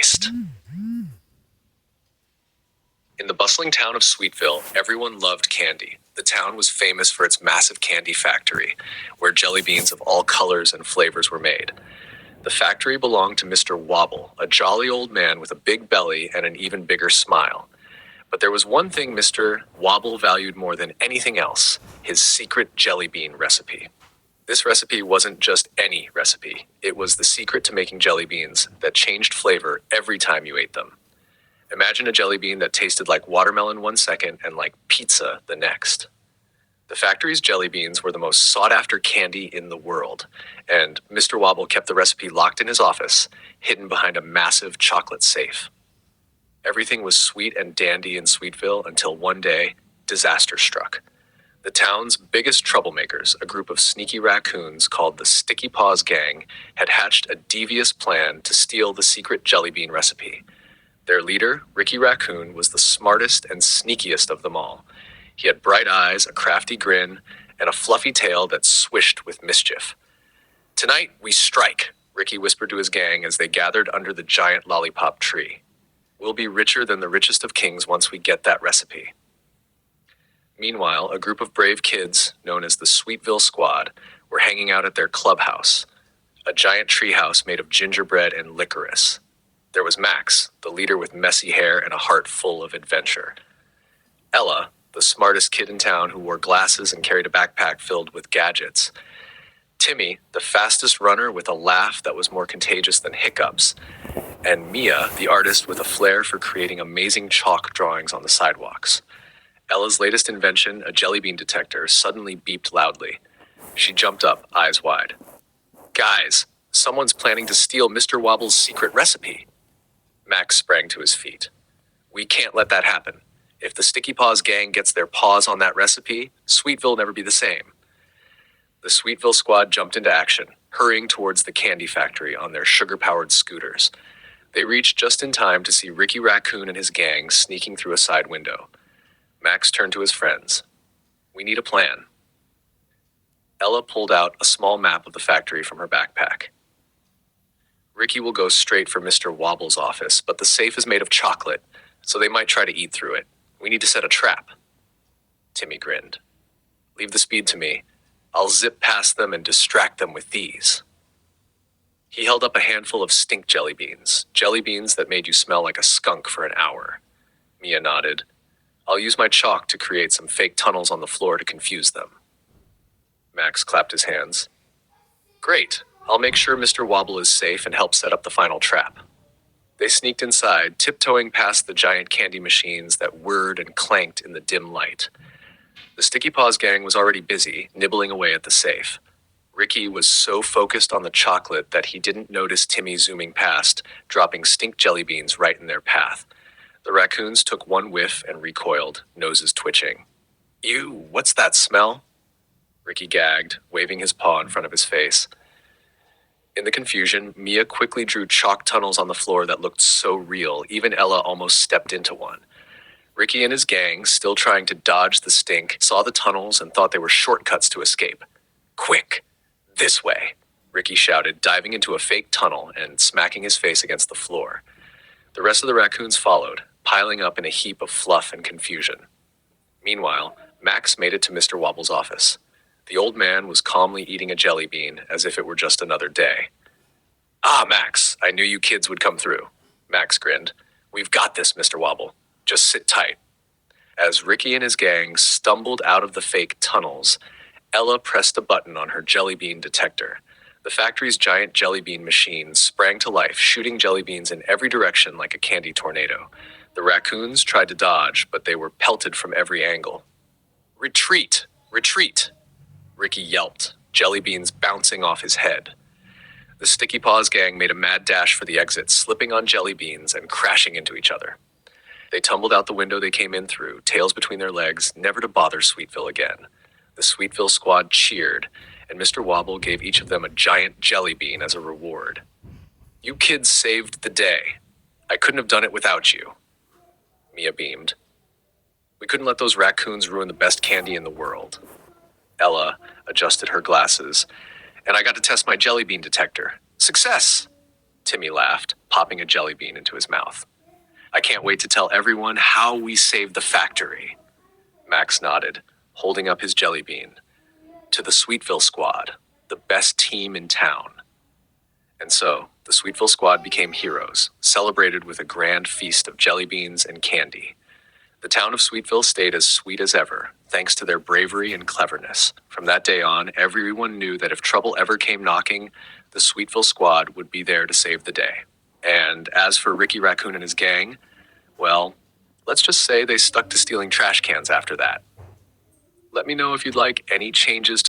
Christ. In the bustling town of Sweetville, everyone loved candy. The town was famous for its massive candy factory, where jelly beans of all colors and flavors were made. The factory belonged to Mr. Wobble, a jolly old man with a big belly and an even bigger smile. But there was one thing Mr. Wobble valued more than anything else: his secret jelly bean recipe. This recipe wasn't just any recipe. It was the secret to making jelly beans that changed flavor every time you ate them. Imagine a jelly bean that tasted like watermelon one second and like pizza the next. The factory's jelly beans were the most sought-after candy in the world, and Mr. Wobble kept the recipe locked in his office, hidden behind a massive chocolate safe. Everything was sweet and dandy in Sweetville until one day, disaster struck. The town's biggest troublemakers, a group of sneaky raccoons called the Sticky Paws Gang, had hatched a devious plan to steal the secret jelly bean recipe. Their leader, Ricky Raccoon, was the smartest and sneakiest of them all. He had bright eyes, a crafty grin, and a fluffy tail that swished with mischief. "Tonight, we strike," Ricky whispered to his gang as they gathered under the giant lollipop tree. "We'll be richer than the richest of kings once we get that recipe." Meanwhile, a group of brave kids, known as the Sweetville Squad, were hanging out at their clubhouse, a giant treehouse made of gingerbread and licorice. There was Max, the leader with messy hair and a heart full of adventure. Ella, the smartest kid in town who wore glasses and carried a backpack filled with gadgets. Timmy, the fastest runner with a laugh that was more contagious than hiccups. And Mia, the artist with a flair for creating amazing chalk drawings on the sidewalks. Ella's latest invention, a jelly bean detector, suddenly beeped loudly. She jumped up, eyes wide. "Guys, someone's planning to steal Mr. Wobble's secret recipe." Max sprang to his feet. "We can't let that happen. If the Sticky Paws Gang gets their paws on that recipe, Sweetville will never be the same." The Sweetville Squad jumped into action, hurrying towards the candy factory on their sugar-powered scooters. They reached just in time to see Ricky Raccoon and his gang sneaking through a side window. Max turned to his friends. "We need a plan." Ella pulled out a small map of the factory from her backpack. "Ricky will go straight for Mr. Wobble's office, but the safe is made of chocolate, so they might try to eat through it. We need to set a trap." Timmy grinned. "Leave the speed to me. I'll zip past them and distract them with these." He held up a handful of stink jelly beans that made you smell like a skunk for an hour. Mia nodded. "I'll use my chalk to create some fake tunnels on the floor to confuse them." Max clapped his hands. "Great. I'll make sure Mr. Wobble is safe and help set up the final trap." They sneaked inside, tiptoeing past the giant candy machines that whirred and clanked in the dim light. The Sticky Paws Gang was already busy, nibbling away at the safe. Ricky was so focused on the chocolate that he didn't notice Timmy zooming past, dropping stink jelly beans right in their path. The raccoons took one whiff and recoiled, noses twitching. "Ew, what's that smell?" Ricky gagged, waving his paw in front of his face. In the confusion, Mia quickly drew chalk tunnels on the floor that looked so real, even Ella almost stepped into one. Ricky and his gang, still trying to dodge the stink, saw the tunnels and thought they were shortcuts to escape. "Quick! This way!" Ricky shouted, diving into a fake tunnel and smacking his face against the floor. The rest of the raccoons followed, piling up in a heap of fluff and confusion. Meanwhile, Max made it to Mr. Wobble's office. The old man was calmly eating a jelly bean as if it were just another day. "Ah, Max, I knew you kids would come through." Max grinned. "We've got this, Mr. Wobble. Just sit tight." As Ricky and his gang stumbled out of the fake tunnels, Ella pressed a button on her jelly bean detector. The factory's giant jelly bean machine sprang to life, shooting jelly beans in every direction like a candy tornado. The raccoons tried to dodge, but they were pelted from every angle. "Retreat! Retreat!" Ricky yelped, jelly beans bouncing off his head. The Sticky Paws Gang made a mad dash for the exit, slipping on jelly beans and crashing into each other. They tumbled out the window they came in through, tails between their legs, never to bother Sweetville again. The Sweetville Squad cheered, and Mr. Wobble gave each of them a giant jelly bean as a reward. "You kids saved the day. I couldn't have done it without you." Mia beamed. "We couldn't let those raccoons ruin the best candy in the world." Ella adjusted her glasses. "And I got to test my jelly bean detector. Success!" Timmy laughed, popping a jelly bean into his mouth. I can't wait to tell everyone how we saved the factory. Max nodded, holding up his jelly bean. To the Sweetville squad, the best team in town. And so, the Sweetville squad became heroes, celebrated with a grand feast of jelly beans and candy. The town of Sweetville stayed as sweet as ever, thanks to their bravery and cleverness. From that day on, everyone knew that if trouble ever came knocking, the Sweetville squad would be there to save the day. And as for Ricky Raccoon and his gang, well, let's just say they stuck to stealing trash cans after that. Let me know if you'd like any changes